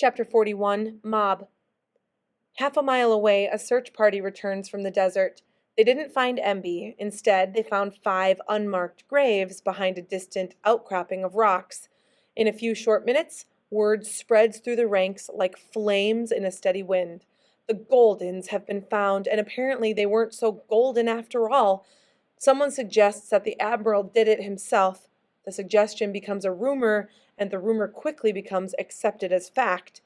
Chapter 41, Mob. Half a mile away, a search party returns from the desert. They didn't find Emby. Instead, they found 5 unmarked graves behind a distant outcropping of rocks. In a few short minutes, word spreads through the ranks like flames in a steady wind. The Goldens have been found, and apparently they weren't so golden after all. Someone suggests that the Admiral did it himself. The suggestion becomes a rumor, and the rumor quickly becomes accepted as fact.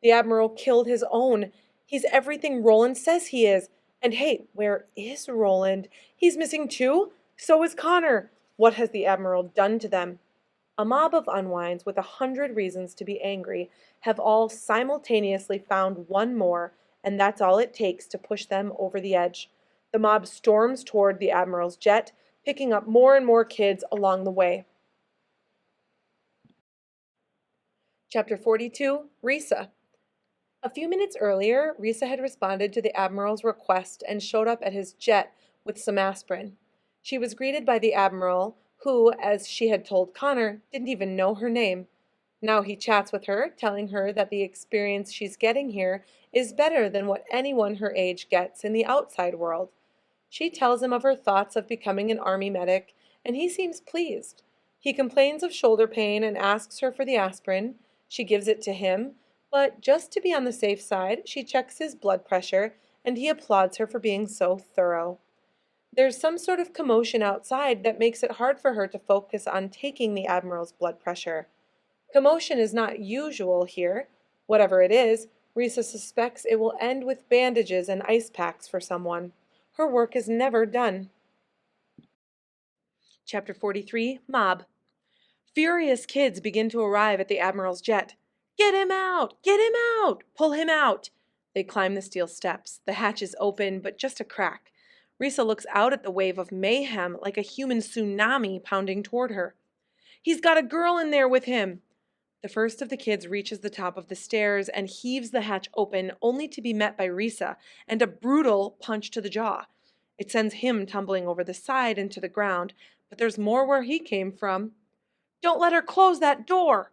The Admiral killed his own. He's everything Roland says he is. And hey, where is Roland? He's missing too? So is Connor. What has the Admiral done to them? A mob of unwinds with 100 reasons to be angry have all simultaneously found one more, and that's all it takes to push them over the edge. The mob storms toward the Admiral's jet, picking up more and more kids along the way. Chapter 42, Risa. A few minutes earlier, Risa had responded to the Admiral's request and showed up at his jet with some aspirin. She was greeted by the Admiral, who, as she had told Connor, didn't even know her name. Now he chats with her, telling her that the experience she's getting here is better than what anyone her age gets in the outside world. She tells him of her thoughts of becoming an army medic, and he seems pleased. He complains of shoulder pain and asks her for the aspirin. She gives it to him, but just to be on the safe side, she checks his blood pressure, and he applauds her for being so thorough. There's some sort of commotion outside that makes it hard for her to focus on taking the Admiral's blood pressure. Commotion is not usual here. Whatever it is, Risa suspects it will end with bandages and ice packs for someone. Her work is never done. Chapter 43, Mob. Furious kids begin to arrive at the Admiral's jet. Get him out! Get him out! Pull him out! They climb the steel steps. The hatch is open, but just a crack. Risa looks out at the wave of mayhem like a human tsunami pounding toward her. He's got a girl in there with him! The first of the kids reaches the top of the stairs and heaves the hatch open, only to be met by Risa and a brutal punch to the jaw. It sends him tumbling over the side and to the ground, but there's more where he came from. Don't let her close that door!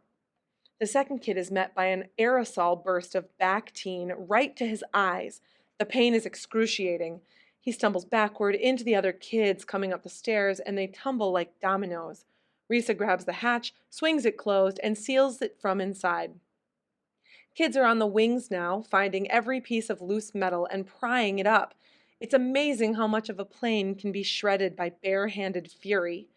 The second kid is met by an aerosol burst of Bactine right to his eyes. The pain is excruciating. He stumbles backward into the other kids coming up the stairs, and they tumble like dominoes. Risa grabs the hatch, swings it closed, and seals it from inside. Kids are on the wings now, finding every piece of loose metal and prying it up. It's amazing how much of a plane can be shredded by bare-handed fury.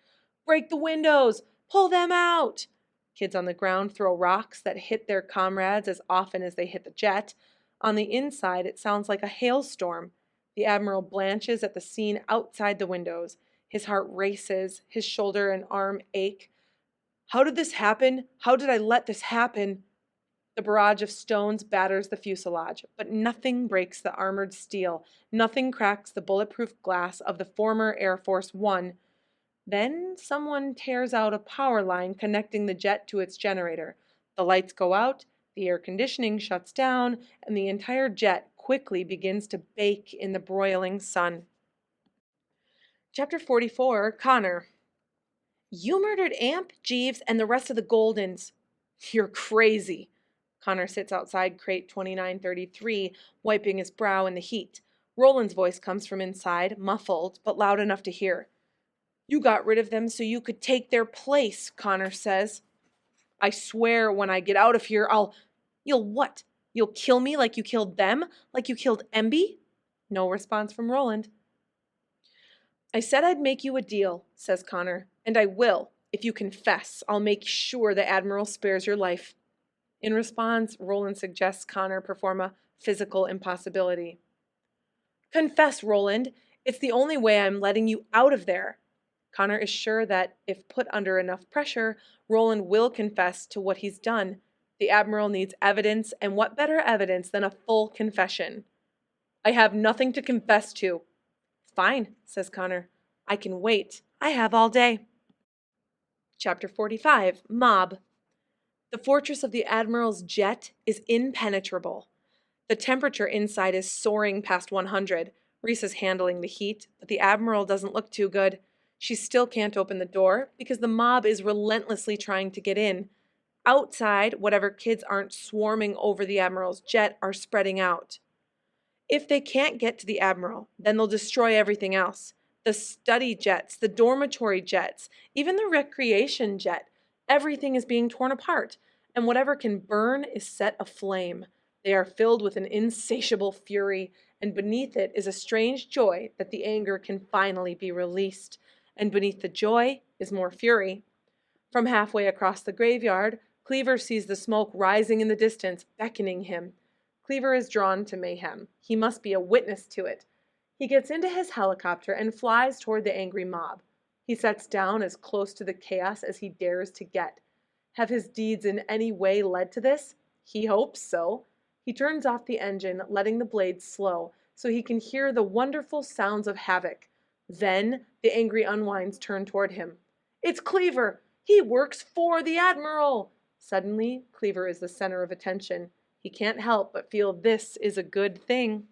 Break the windows! Pull them out! Kids on the ground throw rocks that hit their comrades as often as they hit the jet. On the inside, it sounds like a hailstorm. The Admiral blanches at the scene outside the windows. His heart races, his shoulder and arm ache. How did this happen? How did I let this happen? The barrage of stones batters the fuselage, but nothing breaks the armored steel. Nothing cracks the bulletproof glass of the former Air Force One. Then someone tears out a power line connecting the jet to its generator. The lights go out, the air conditioning shuts down, and the entire jet quickly begins to bake in the broiling sun. Chapter 44, Connor. You murdered Amp, Jeeves, and the rest of the Goldens. You're crazy. Connor sits outside crate 2933, wiping his brow in the heat. Roland's voice comes from inside, muffled, but loud enough to hear. You got rid of them so you could take their place, Connor says. I swear when I get out of here, You'll what? You'll kill me like you killed them? Like you killed Emby? No response from Roland. I said I'd make you a deal, says Connor, and I will. If you confess, I'll make sure the Admiral spares your life. In response, Roland suggests Connor perform a physical impossibility. Confess, Roland. It's the only way I'm letting you out of there. Connor is sure that, if put under enough pressure, Roland will confess to what he's done. The Admiral needs evidence, and what better evidence than a full confession? I have nothing to confess to. Fine, says Connor. I can wait. I have all day. Chapter 45, Mob. The fortress of the Admiral's jet is impenetrable. The temperature inside is soaring past 100. Risa's handling the heat, but the Admiral doesn't look too good. She still can't open the door because the mob is relentlessly trying to get in. Outside, whatever kids aren't swarming over the Admiral's jet are spreading out. If they can't get to the Admiral, then they'll destroy everything else. The study jets, the dormitory jets, even the recreation jet. Everything is being torn apart, and whatever can burn is set aflame. They are filled with an insatiable fury, and beneath it is a strange joy that the anger can finally be released. And beneath the joy is more fury. From halfway across the graveyard, Cleaver sees the smoke rising in the distance, beckoning him. Cleaver is drawn to mayhem. He must be a witness to it. He gets into his helicopter and flies toward the angry mob. He sets down as close to the chaos as he dares to get. Have his deeds in any way led to this? He hopes so. He turns off the engine, letting the blades slow, so he can hear the wonderful sounds of havoc. Then the angry Unwinds turn toward him. It's Cleaver! He works for the Admiral! Suddenly, Cleaver is the center of attention. He can't help but feel this is a good thing.